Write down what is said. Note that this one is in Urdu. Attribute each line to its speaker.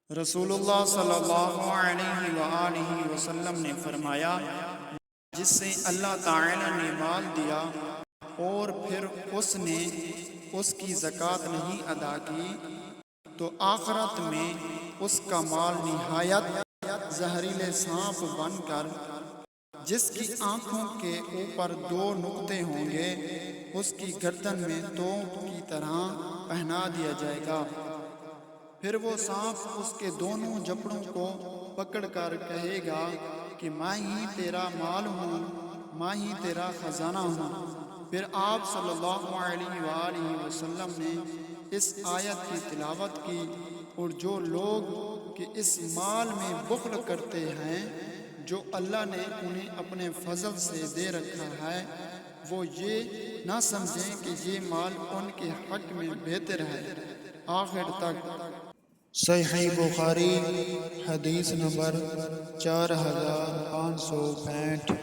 Speaker 1: رسول اللہ صلی اللہ علیہ وآلہ وسلم نے فرمایا، جس سے اللہ تعالی نے مال دیا اور پھر اس نے اس کی زکوٰۃ نہیں ادا کی تو آخرت میں اس کا مال نہایت زہریلے سانپ بن کر جس کی آنکھوں کے اوپر دو نقطے ہوں گے اس کی گردن میں توپ کی طرح پہنا دیا جائے گا۔ پھر وہ سانپ اس کے دونوں جبڑوں کو پکڑ کر کہے گا کہ میں ہی تیرا مال ہوں، میں ہی تیرا خزانہ ہوں۔ پھر آپ صلی اللہ علیہ وآلہ وسلم نے اس آیت کی تلاوت کی، اور جو لوگ کہ اس مال میں بخل کرتے ہیں جو اللہ نے انہیں اپنے فضل سے دے رکھا ہے، وہ یہ نہ سمجھیں کہ یہ مال ان کے حق میں بہتر ہے۔ آخر تک۔ صحیح بخاری، حدیث نمبر 4565۔